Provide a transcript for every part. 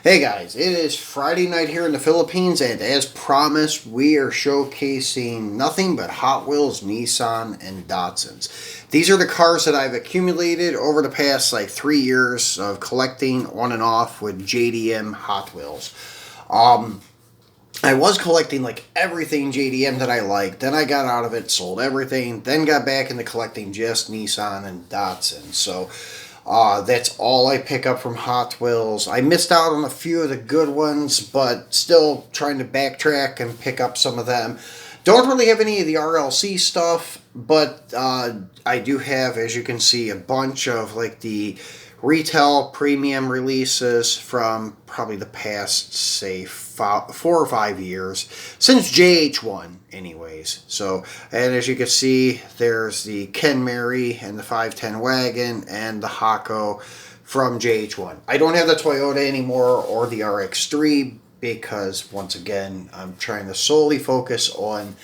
Hey guys, it is Friday night here in the Philippines, and as promised, we are showcasing nothing but Hot Wheels, Nissan, and Datsuns. These are the cars that I've accumulated over the past 3 years of collecting on and off with JDM Hot Wheels. I was collecting everything JDM that I liked, then I got out of it, sold everything, then got back into collecting just Nissan and Datsun. So that's all I pick up from Hot Wheels. I missed out on a few of the good ones, but still trying to backtrack and pick up some of them. Don't really have any of the RLC stuff, but I do have, as you can see, a bunch of the retail premium releases from probably the past, say, 4 or 5 years, since JH1 anyways. So, and as you can see, there's the Kenmeri and the 510 wagon and the Hako from JH1. I don't have the Toyota anymore or the RX3 because, once again, I'm trying to solely focus on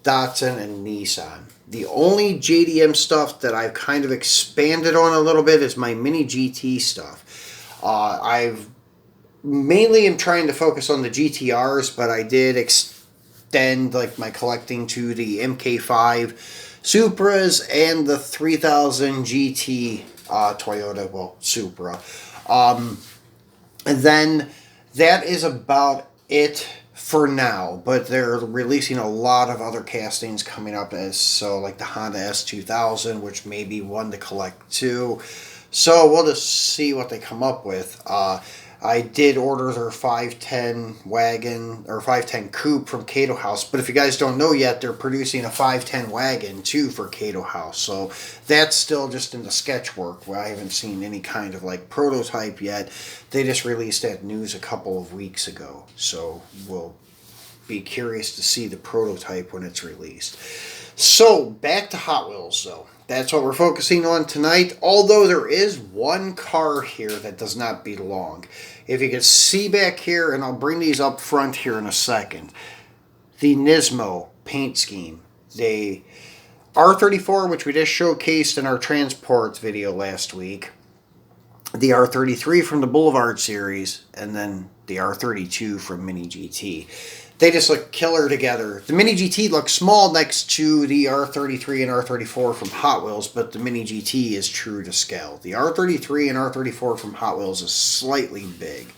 Datsun and Nissan. The only JDM stuff that I've kind of expanded on a little bit is my mini GT stuff. I've mainly am trying to focus on the GT-Rs, but I did extend my collecting to the MK5 Supras and the 3000 GT Toyota, Supra. And then that is about it for now, but they're releasing a lot of other castings coming up, like the Honda S2000, which may be one to collect too. So we'll just see what they come up with. I did order their 510 wagon or 510 coupe from Cato House, but if you guys don't know yet, they're producing a 510 wagon too for Cato House. So that's still just in the sketch work where I haven't seen any kind of prototype yet. They just released that news a couple of weeks ago, so we'll be curious to see the prototype when it's released. So back to Hot Wheels though. That's what we're focusing on tonight, although there is one car here that does not belong. If you can see back here, and I'll bring these up front here in a second, the Nismo paint scheme. The R34, which we just showcased in our transports video last week, the R33 from the Boulevard series, and then the R32 from Mini GT. They just look killer together. The Mini GT looks small next to the R33 and R34 from Hot Wheels, but the Mini GT is true to scale. The R33 and R34 from Hot Wheels is slightly big.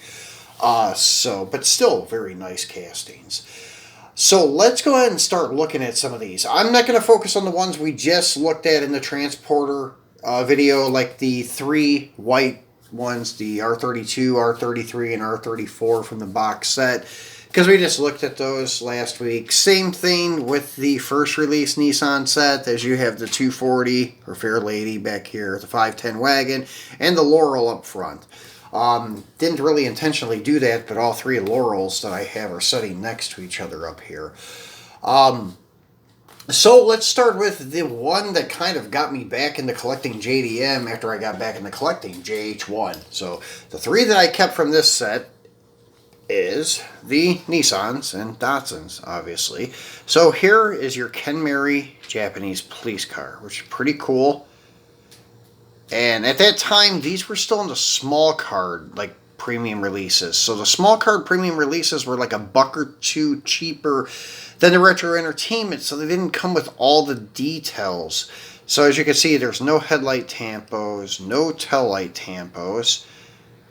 But still very nice castings. So let's go ahead and start looking at some of these. I'm not going to focus on the ones we just looked at in the transporter video, like the 3 white ones, the R32, R33, and R34 from the box set, because we just looked at those last week. Same thing with the first release Nissan set, as you have the 240 or Fair Lady back here, the 510 wagon, and the Laurel up front. Didn't really intentionally do that, but all 3 Laurels that I have are sitting next to each other up here. So let's start with the one that kind of got me back into collecting JDM after I got back into collecting JH1. So the 3 that I kept from this set is the Nissans and Datsuns, obviously. So here is your Kenmeri Japanese police car, which is pretty cool. And at that time, these were still in the small card, premium releases. So the small card premium releases were $1 or $2 cheaper than the Retro Entertainment, so they didn't come with all the details. So as you can see, there's no headlight tampos, no tail light tampos,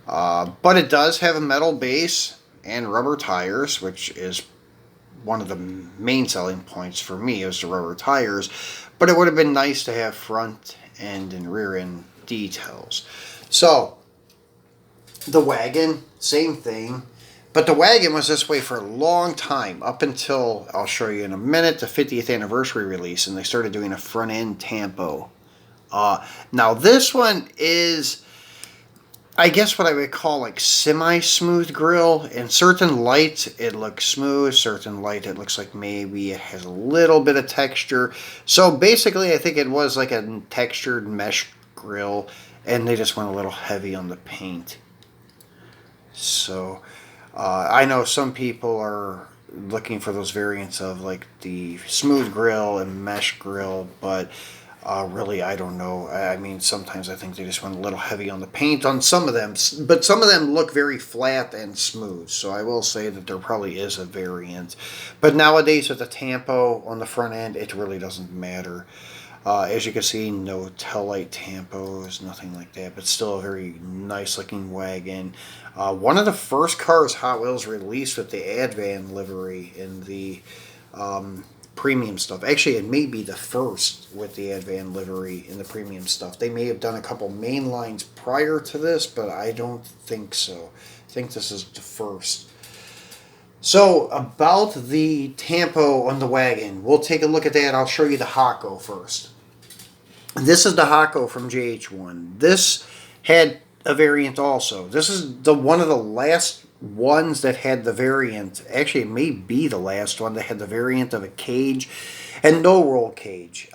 but it does have a metal base and rubber tires, which is one of the main selling points for me, is the rubber tires. But it would have been nice to have front end and rear end details. So the wagon, same thing, but the wagon was this way for a long time, up until, I'll show you in a minute, the 50th anniversary release, and they started doing a front end tampo. Now this one is, I guess, what I would call semi-smooth grill. In certain lights it looks smooth, certain light it looks like maybe it has a little bit of texture. So basically I think it was like a textured mesh grill, and they just went a little heavy on the paint. So I know some people are looking for those variants of the smooth grill and mesh grill, but Really, I don't know. I mean, sometimes I think they just went a little heavy on the paint on some of them, but some of them look very flat and smooth. So I will say that there probably is a variant. But nowadays with the tampo on the front end, it really doesn't matter. As you can see, no tail light tampos, nothing like that, but still a very nice looking wagon. One of the first cars Hot Wheels released with the Advan livery in the premium stuff. Actually, it may be the first with the Advan livery in the premium stuff. They may have done a couple main lines prior to this, but I don't think so. I think this is the first. So, about the tampo on the wagon, we'll take a look at that. I'll show you the Hako first. This is the Hako from JH1. This had a variant also. This is the one of the last ones that had the variant. Actually, it may be the last one that had the variant of a cage and no roll cage.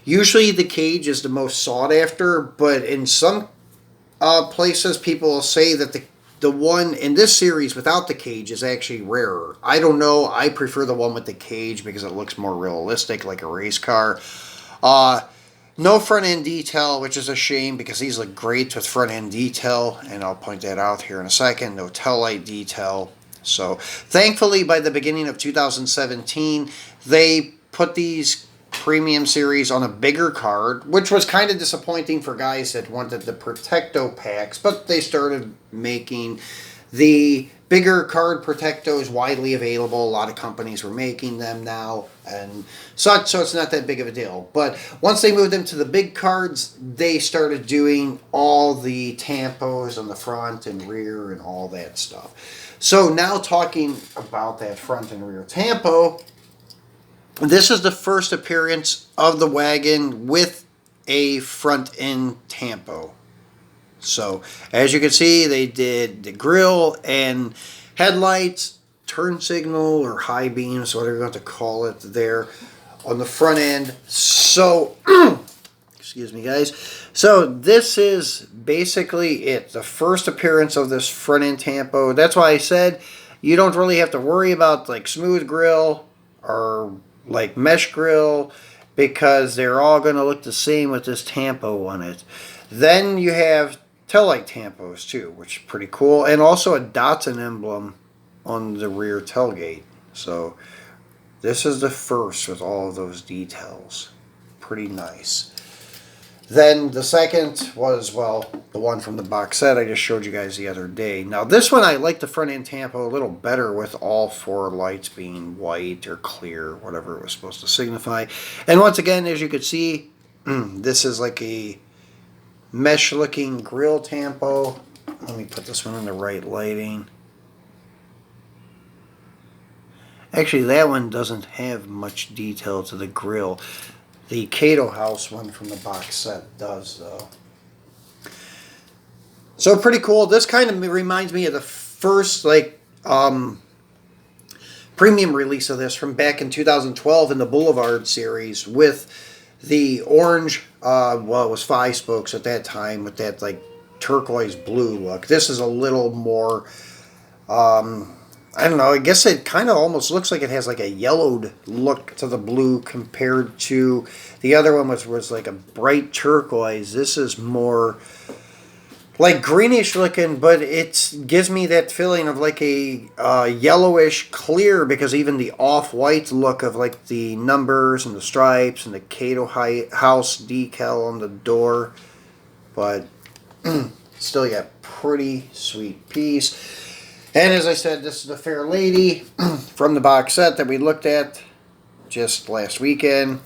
Usually the cage is the most sought after, but in some places people will say that the one in this series without the cage is actually rarer. I don't know. I prefer the one with the cage because it looks more realistic, like a race car. No front end detail, which is a shame because these look great with front end detail, and I'll point that out here in a second. No tail light detail. So thankfully, by the beginning of 2017, they put these premium series on a bigger card, which was kind of disappointing for guys that wanted the Protecto packs, but they started making the bigger card Protectos widely available. A lot of companies were making them now and such, so it's not that big of a deal. But once they moved them to the big cards, they started doing all the tampos on the front and rear and all that stuff. So now talking about that front and rear tampo, this is the first appearance of the wagon with a front end tampo. So, as you can see, they did the grille and headlights, turn signal, or high beams, whatever you want to call it there, on the front end. So, excuse me, guys. So, this is basically it. The first appearance of this front end tampo. That's why I said you don't really have to worry about, like, smooth grille or, like, mesh grille, because they're all going to look the same with this tampo on it. Then you have tail light tampos too, which is pretty cool, and also a Datsun emblem on the rear tailgate. So this is the first with all of those details. Pretty nice. Then the second was, well, the one from the box set I just showed you guys the other day. Now this one I like the front end tampo a little better with all four lights being white or clear, whatever it was supposed to signify. And once again, as you could see, this is like a mesh looking grill tampo. Let me put this one in the right lighting. Actually, that one doesn't have much detail to the grill. The Kato House one from the box set does, though. So pretty cool. This kind of reminds me of the first premium release of this from back in 2012 in the Boulevard series with the orange, well, it was 5 spokes at that time with that like turquoise blue look. This is a little more, I don't know, I guess it kind of almost looks like it has like a yellowed look to the blue compared to the other one, which was like a bright turquoise. This is more like greenish looking, but it gives me that feeling of like a yellowish clear, because even the off-white look of like the numbers and the stripes and the Kato House decal on the door. But still, yeah, pretty sweet piece. And as I said, this is the Fair Lady from the box set that we looked at just last weekend.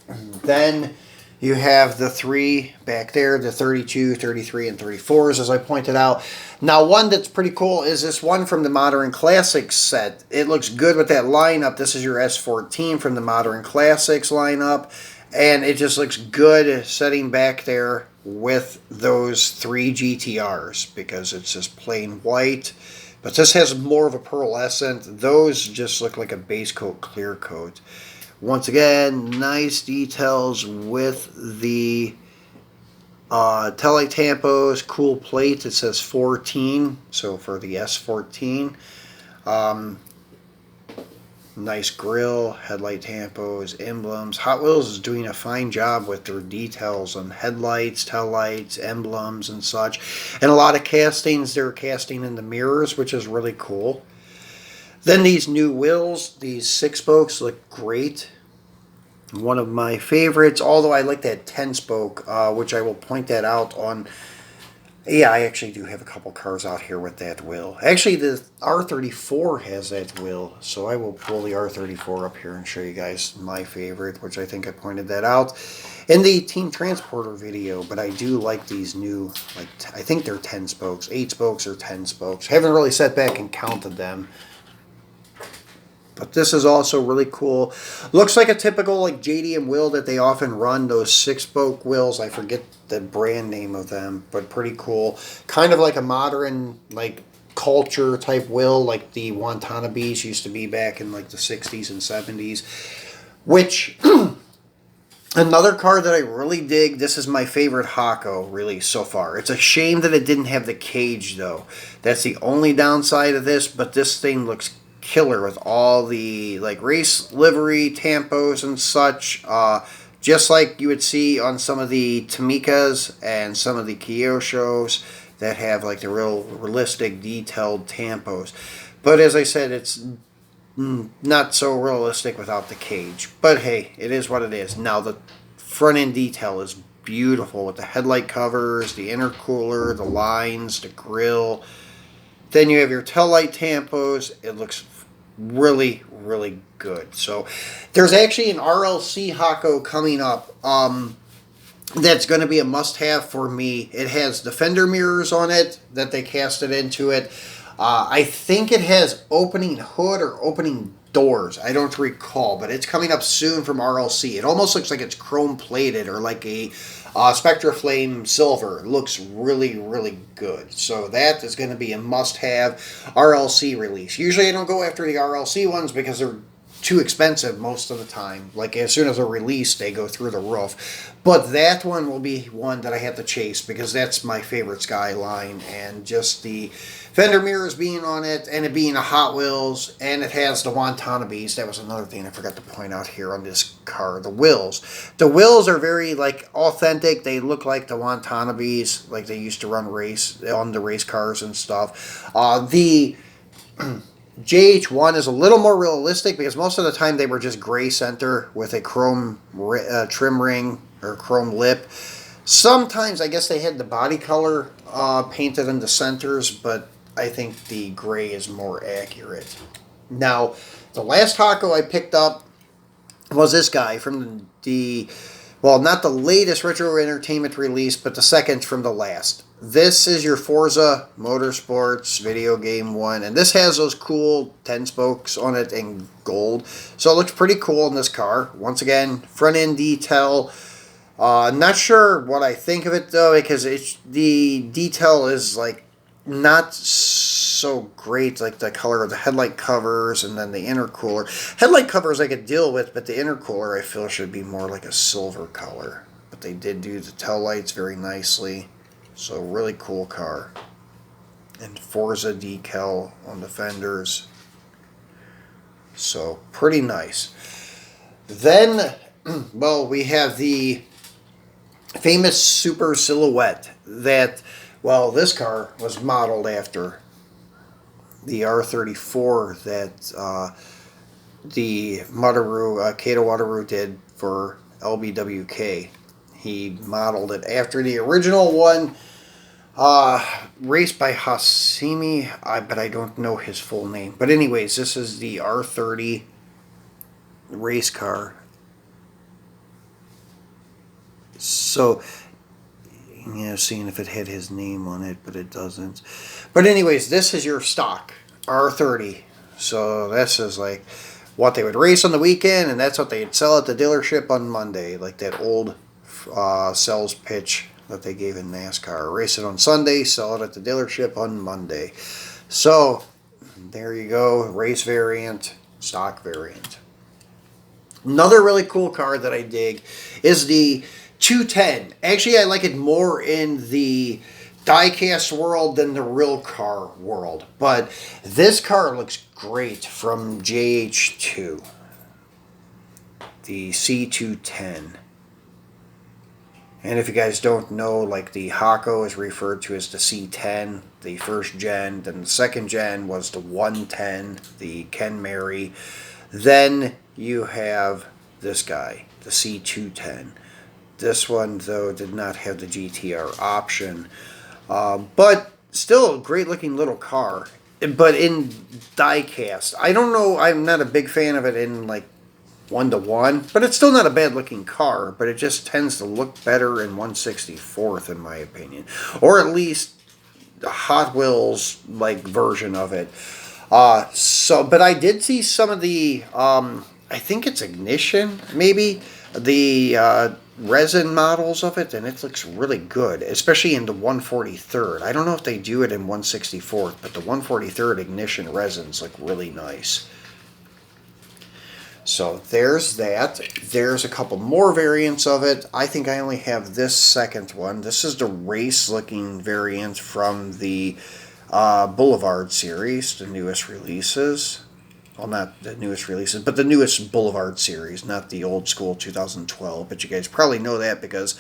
Then you have the 3 back there, the 32, 33, and 34s, as I pointed out. Now, one that's pretty cool is this one from the Modern Classics set. It looks good with that lineup. This is your S14 from the Modern Classics lineup. And it just looks good setting back there with those 3 GT-Rs because it's just plain white. But this has more of a pearlescent. Those just look like a base coat, clear coat. Once again, nice details with the tail light tampos, cool plate. It says 14, so for the S14. Nice grille, headlight tampos, emblems. Hot Wheels is doing a fine job with their details on headlights, taillights, emblems, and such. And a lot of castings, they're casting in the mirrors, which is really cool. Then these new wheels, these 6-spokes look great. One of my favorites, although I like that 10-spoke, which I will point that out on. Yeah, I actually do have a couple cars out here with that wheel. Actually, the R34 has that wheel, so I will pull the R34 up here and show you guys my favorite, which I think I pointed that out in the Team Transporter video. But I do like these new, like, I think they're 10 spokes, 8 spokes or 10 spokes. Haven't really sat back and counted them. But this is also really cool. Looks like a typical like JDM wheel that they often run, those 6-spoke wheels. I forget the brand name of them, but pretty cool. Kind of like a modern like culture type wheel like the Watanabes used to be back in like the 60s and 70s. Which, another car that I really dig, this is my favorite Hako release so far. It's a shame that it didn't have the cage though. That's the only downside of this, but this thing looks killer with all the like race livery tampos and such, just like you would see on some of the Tamikas and some of the Kyoshos that have like the real realistic detailed tampos. But as I said, it's not so realistic without the cage, but hey, it is what it is. Now the front end detail is beautiful with the headlight covers, the intercooler, the lines, the grille. Then you have your tail light tampos. It looks really, really good. So there's actually an RLC Hako coming up that's going to be a must-have for me. It has the fender mirrors on it that they casted into it. I think it has opening hood or opening doors. I don't recall, but it's coming up soon from RLC. It almost looks like it's chrome plated or like a Spectra Flame silver. It looks really, really good. So that is going to be a must-have RLC release. Usually I don't go after the RLC ones because they're too expensive most of the time. Like as soon as they're released, they go through the roof. But that one will be one that I have to chase because that's my favorite Skyline, and just the fender mirrors being on it, and it being a Hot Wheels, and it has the Watanabes. That was another thing I forgot to point out here on this car. The wheels. The wheels are very like authentic. They look like the Watanabes, like they used to run race on the race cars and stuff. The JH1 is a little more realistic because most of the time they were just gray center with a chrome trim ring or chrome lip. Sometimes I guess they had the body color painted in the centers, but I think the gray is more accurate. Now, the last Hako I picked up was this guy from well, not the latest Retro Entertainment release, but the second from the last. This is your Forza Motorsports video game one, and this has those cool 10 spokes on it in gold. So it looks pretty cool in this car. Once again, front end detail. Not sure what I think of it though, because the detail is like not so great, like the color of the headlight covers and then the intercooler. Headlight covers I could deal with, but the intercooler I feel should be more like a silver color. But they did do the tail lights very nicely. So really cool car. And Forza decal on the fenders. So pretty nice. Then, well, we have the famous Super Silhouette that, well, this car was modeled after the R34 that the Kato Wataru did for LBWK. He modeled it after the original one, raced by Hasimi, but I don't know his full name. But anyways, this is the R30 race car. So, yeah, seeing if it had his name on it, but it doesn't. But anyways, this is your stock R30. So this is like what they would race on the weekend, and that's what they'd sell at the dealership on Monday, like that old sales pitch that they gave in NASCAR. Race it on Sunday, sell it at the dealership on Monday. So there you go, race variant, stock variant. Another really cool car that I dig is the 210. Actually, I like it more in the diecast world than the real car world. But this car looks great from JH2. The C210. And if you guys don't know, like the Hako is referred to as the C10, the first gen. Then the second gen was the 110, the Kenmeri. Then you have this guy, the C210. This one, though, did not have the GT-R option. But still a great looking little car. But in die-cast. I don't know, I'm not a big fan of it in like 1-to-1, but it's still not a bad looking car, but it just tends to look better in 1/64th in my opinion, or at least the Hot Wheels like version of it. But I did see some of the I think it's Ignition, maybe the resin models of it, and it looks really good, especially in the 143rd. I don't know if they do it in 1/64th, but the 143rd Ignition resins look really nice. So there's that. There's a couple more variants of it. I think I only have this second one. This is the race-looking variant from the Boulevard series, the newest releases. Well, not the newest releases, but the newest Boulevard series, not the old school 2012. But you guys probably know that because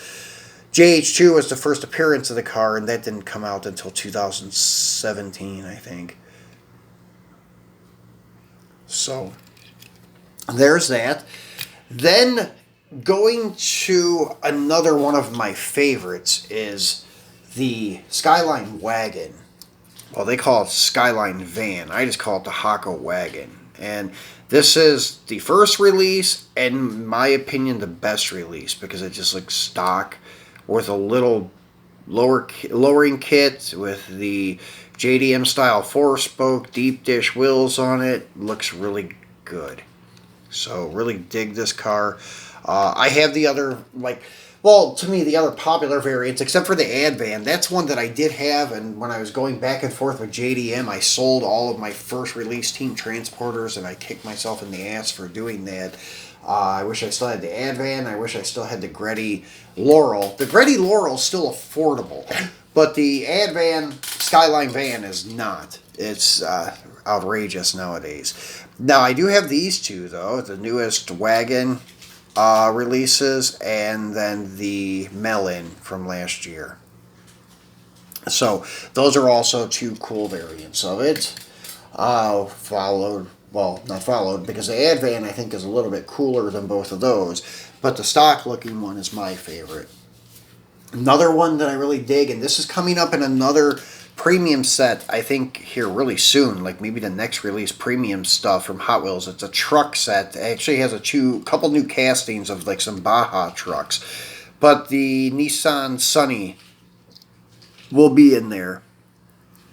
JH2 was the first appearance of the car, and that didn't come out until 2017, I think. So there's that. Then going to another one of my favorites is the Skyline wagon. Well, they call it Skyline van. I just call it the Hako wagon. And this is the first release, and in my opinion, the best release, because it just looks stock with a little lowering kit with the JDM style 4-spoke deep dish wheels on it. Looks really good. So really dig this car. I have the other, to me, the other popular variants, except for the Advan. That's one that I did have, and when I was going back and forth with JDM, I sold all of my first release Team Transporters, and I kicked myself in the ass for doing that. I wish I still had the Advan. I wish I still had the Gretty Laurel. The Gretty Laurel is still affordable, but the Advan Skyline van is not. It's outrageous nowadays. Now, I do have these two, though, the newest wagon releases, and then the Melon from last year. So, those are also two cool variants of it. Not followed, because the Advan, I think, is a little bit cooler than both of those, but the stock-looking one is my favorite. Another one that I really dig, and this is coming up in another premium set, I think, here really soon, like maybe the next release premium stuff from Hot Wheels. It's a truck set. It actually has a couple new castings of like some Baja trucks, but the Nissan Sunny will be in there.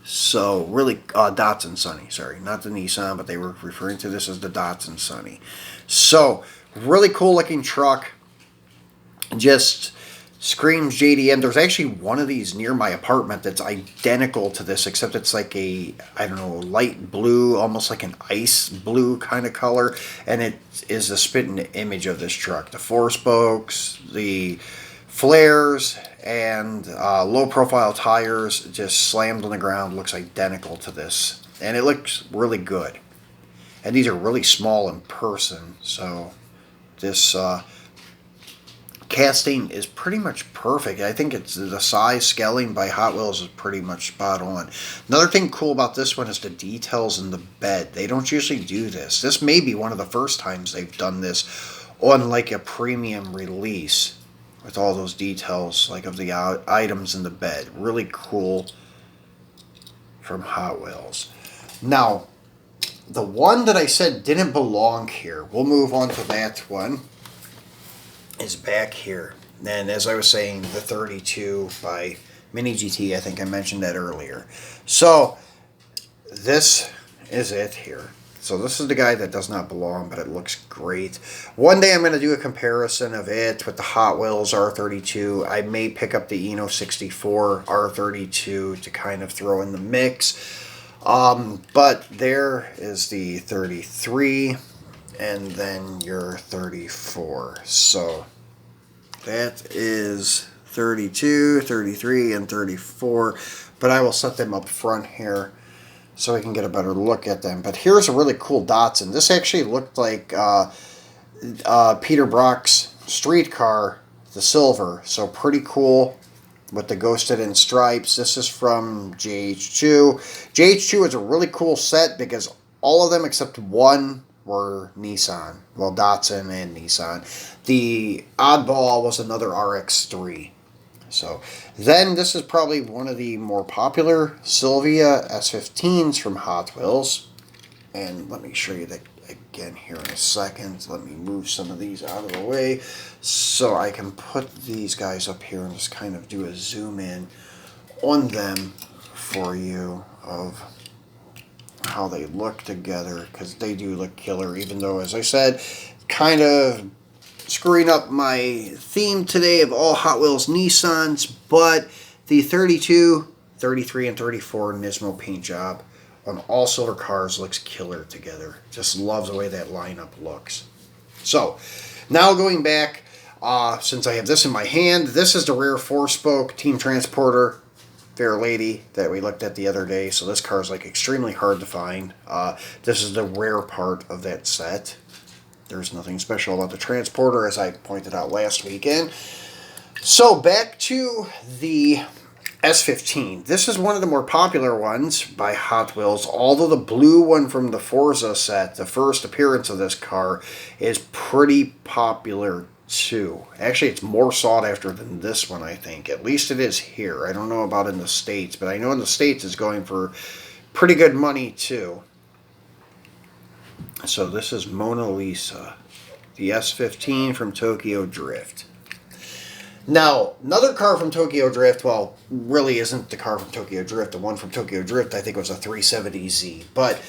So really, Datsun Sunny, sorry, not the Nissan, but they were referring to this as the Datsun Sunny. So really cool looking truck, just screams JDM. There's actually one of these near my apartment that's identical to this, except it's like a, I don't know, light blue, almost like an ice blue kind of color, and it is the spitting image of this truck. The 4-spokes, the flares, and low-profile tires just slammed on the ground. Looks identical to this, and it looks really good. And these are really small in person, so this casting is pretty much perfect. I think it's the size scaling by Hot Wheels is pretty much spot on. Another thing cool about this one is the details in the bed. They don't usually do this. This may be one of the first times they've done this on like a premium release with all those details like of the items in the bed. Really cool from Hot Wheels. Now, the one that I said didn't belong here, we'll move on to that one, is back here. And as I was saying, the 32 by Mini GT, I think I mentioned that earlier. So this is it here. So this is the guy that does not belong, but it looks great. One day I'm going to do a comparison of it with the Hot Wheels R32. I may pick up the Eno 64 R32 to kind of throw in the mix. But there is the 33 and then your 34. So that is 32, 33, and 34. But I will set them up front here so we can get a better look at them. But here's a really cool Datsun. This actually looked like Peter Brock's street car, the silver. So pretty cool with the ghosted in stripes. This is from JH2. JH2 is a really cool set because all of them except one were Nissan. Well, Datsun and Nissan. The oddball was another RX-3. So then this is probably one of the more popular Silvia S15s from Hot Wheels. And let me show you that again here in a second. Let me move some of these out of the way so I can put these guys up here and just kind of do a zoom in on them for you of how they look together, because they do look killer, even though, as I said, kind of screwing up my theme today of all Hot Wheels Nissans, but the 32, 33, and 34 Nismo paint job on all silver cars looks killer together. Just love the way that lineup looks. So, now going back, since I have this in my hand, this is the rear 4-spoke Team Transporter Fair Lady that we looked at the other day. So this car is like extremely hard to find. This is the rare part of that set. There's nothing special about the Transporter, as I pointed out last weekend. So back to the S15. This is one of the more popular ones by Hot Wheels, although the blue one from the Forza set, the first appearance of this car, is pretty popular too. Actually, it's more sought after than this one, I think. At least it is here. I don't know about in the States, but I know in the States it's going for pretty good money too. So this is Mona Lisa, the S15 from Tokyo Drift. Now, another car from Tokyo Drift, well, really isn't the car from Tokyo Drift. The one from Tokyo Drift, I think, was a 370Z. But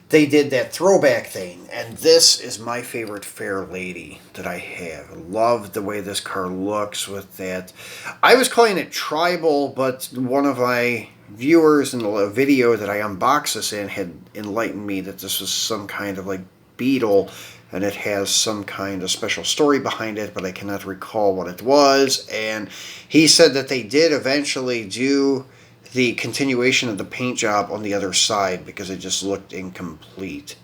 they did that throwback thing, and this is my favorite Fair Lady that I have. I love the way this car looks with that. I was calling it tribal, but one of my viewers in the video that I unboxed this in had enlightened me that this was some kind of like beetle, and it has some kind of special story behind it, but I cannot recall what it was. And he said that they did eventually do the continuation of the paint job on the other side because it just looked incomplete.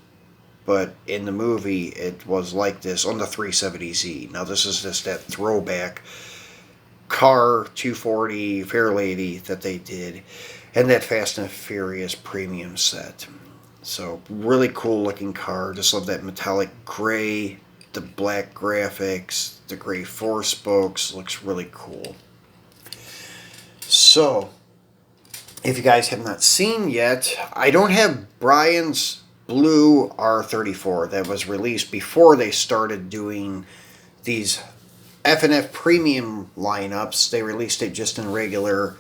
But in the movie, it was like this on the 370Z. Now this is just that throwback car 240 Fair Lady that they did, and that Fast and Furious premium set. So really cool looking car. Just love that metallic gray, the black graphics, the gray 4 spokes. Looks really cool. So if you guys have not seen yet, I don't have Brian's blue R34 that was released before they started doing these F&F premium lineups. They released it just in regular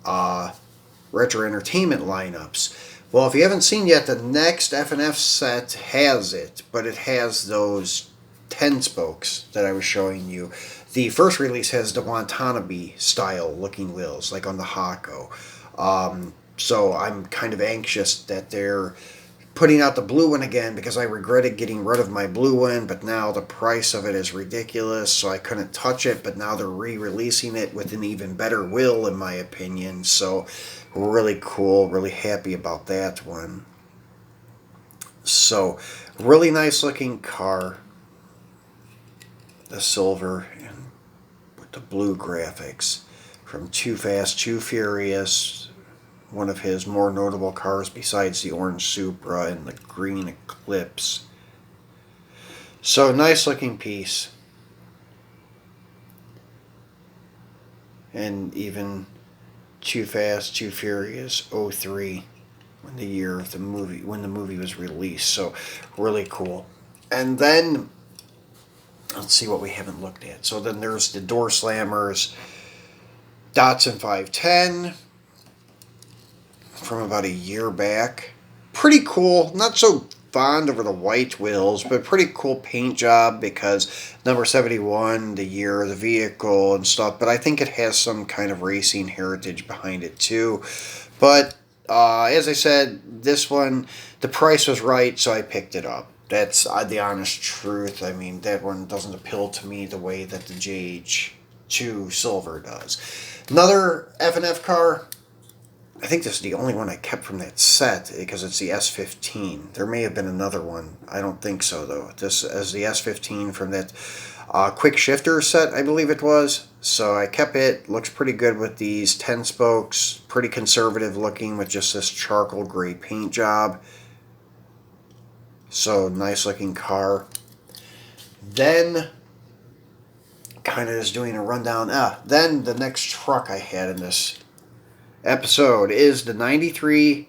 retro entertainment lineups. Well, if you haven't seen yet, the next F&F set has it, but it has those 10 spokes that I was showing you. The first release has the Watanabe style looking wheels, like on the Hako. So I'm kind of anxious that they're putting out the blue one again, because I regretted getting rid of my blue one, but now the price of it is ridiculous, so I couldn't touch it. But now they're re-releasing it with an even better wheel, in my opinion. So really cool, really happy about that one. So really nice looking car, the silver and with the blue graphics from Too Fast, Too Furious, one of his more notable cars besides the orange Supra and the green Eclipse. So nice looking piece. And even Too Fast, Too Furious 03, when the year of the movie, when the movie was released. So really cool. And then let's see what we haven't looked at. So then there's the door slammers, Datsun 510 from about a year back. Pretty cool. Not so fond over the white wheels, but pretty cool paint job because number 71, the year, the vehicle and stuff. But I think it has some kind of racing heritage behind it too. But as I said, this one, the price was right, so I picked it up. That's the honest truth. I mean, that one doesn't appeal to me the way that the JH2 to silver does. Another F&F car, I think this is the only one I kept from that set because it's the S15. There may have been another one. I don't think so, though. This is the S15 from that quick shifter set, I believe it was. So I kept it. Looks pretty good with these 10 spokes. Pretty conservative looking with just this charcoal gray paint job. So nice looking car. Then kind of just doing a rundown. Then the next truck I had in this episode is the 93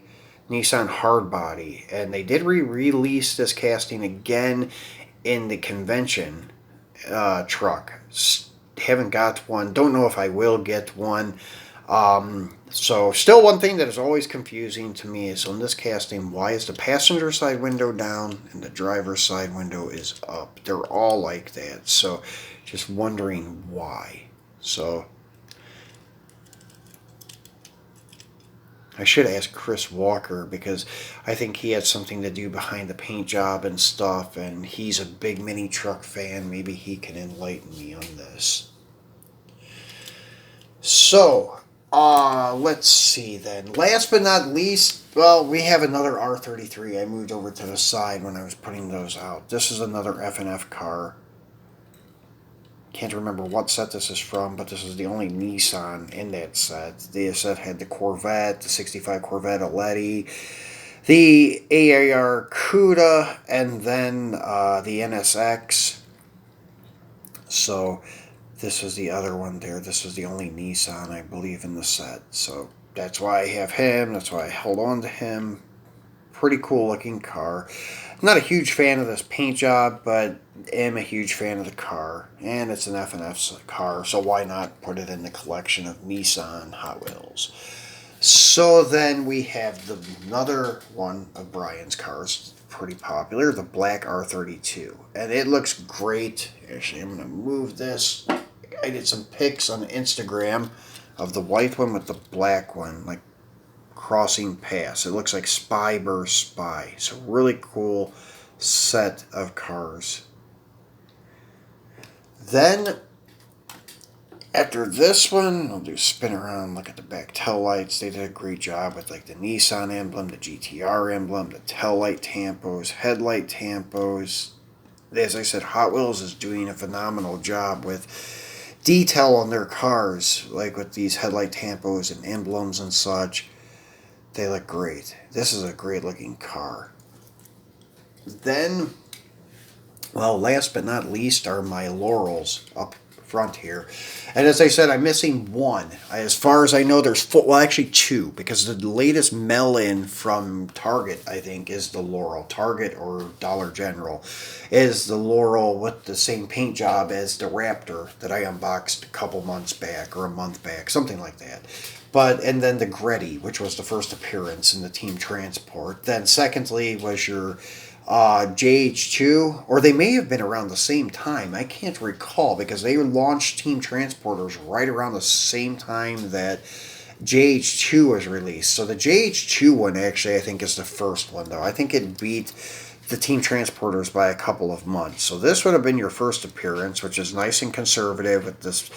Nissan Hardbody. And they did re-release this casting again in the convention truck. Haven't got one. Don't know if I will get one. So still one thing that is always confusing to me is on this casting, why is the passenger side window down and the driver's side window is up? They're all like that. So just wondering why. So I should ask Chris Walker because I think he had something to do behind the paint job and stuff, and he's a big mini truck fan. Maybe he can enlighten me on this. So, let's see then. Last but not least, well, we have another R33. I moved over to the side when I was putting those out. This is another F&F car. Can't remember what set this is from, but this is the only Nissan in that set. The set had the Corvette, the 65 Corvette Aletti, the AAR Cuda, and then the NSX. So this is the other one there. This is the only Nissan, I believe, in the set. So that's why I have him. That's why I held on to him. Pretty cool looking car. Not a huge fan of this paint job, but am a huge fan of the car. And it's an F&F car, so why not put it in the collection of Nissan Hot Wheels? So then we have another one of Brian's cars, pretty popular, the black R32. And it looks great. Actually, I'm going to move this. I did some pics on Instagram of the white one with the black one, like crossing paths. It looks like Spy versus Spy. So really cool set of cars. Then after this one, I'll do spin around, look at the back tail lights. They did a great job with like the Nissan emblem, the GT-R emblem, the tail light tampos, headlight tampos. As I said, Hot Wheels is doing a phenomenal job with detail on their cars, like with these headlight tampos and emblems and such. They look great. This is a great looking car. Then, well, last but not least are my Laurels up front here. And as I said, I'm missing one. As far as I know, there's four, well, actually two, because the latest mail-in from Target, I think, is the Laurel. Target or Dollar General is the Laurel with the same paint job as the Raptor that I unboxed a couple months back or a month back, something like that. And then the Gretty, which was the first appearance in the Team Transport. Then secondly was your JH2, or they may have been around the same time. I can't recall because they launched Team Transporters right around the same time that JH2 was released. So the JH2 one actually I think is the first one though. I think it beat the Team Transporters by a couple of months. So this would have been your first appearance, which is nice and conservative with this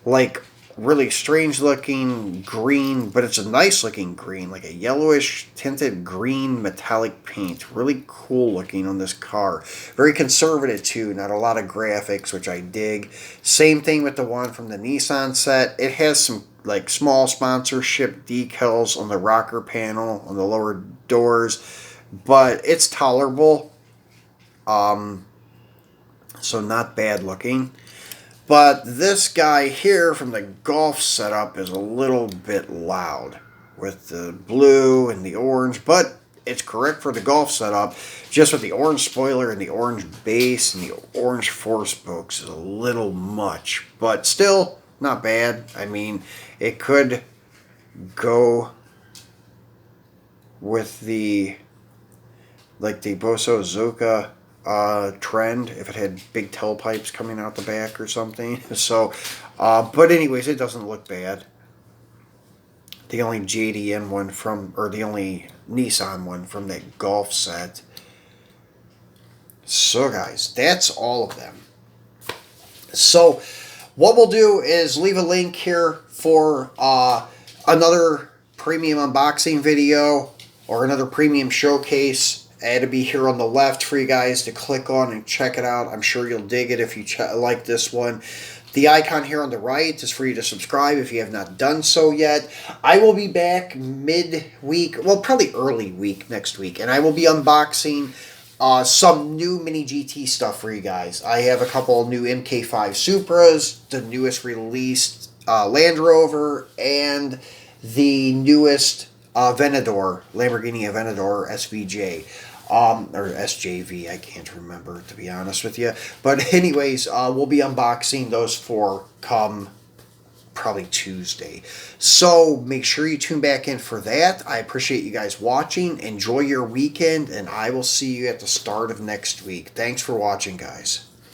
like really strange looking green, but it's a nice looking green, like a yellowish tinted green metallic paint. Really cool looking on this car. Very conservative too, not a lot of graphics, which I dig. Same thing with the one from the Nissan set. It has some like small sponsorship decals on the rocker panel, on the lower doors, but it's tolerable. So not bad looking. But this guy here from the Golf setup is a little bit loud with the blue and the orange, but it's correct for the Golf setup. Just with the orange spoiler and the orange base and the orange four spokes is a little much, but still not bad. I mean, it could go with the like the Bosso Zuka trend if it had big tailpipes coming out the back or something. So but anyways, it doesn't look bad. The only JDM one from, or the only Nissan one from that Golf set. So guys, that's all of them. So what we'll do is leave a link here for another premium unboxing video or another premium showcase. It'll be here on the left for you guys to click on and check it out. I'm sure you'll dig it if you like this one. The icon here on the right is for you to subscribe if you have not done so yet. I will be back mid-week, well, probably early week next week, and I will be unboxing some new Mini GT stuff for you guys. I have a couple new MK5 Supras, the newest released Land Rover, and the newest Aventador, Lamborghini Aventador SVJ. Or SJV, I can't remember, to be honest with you. But anyways, we'll be unboxing those four come probably Tuesday. So make sure you tune back in for that. I appreciate you guys watching. Enjoy your weekend, and I will see you at the start of next week. Thanks for watching, guys.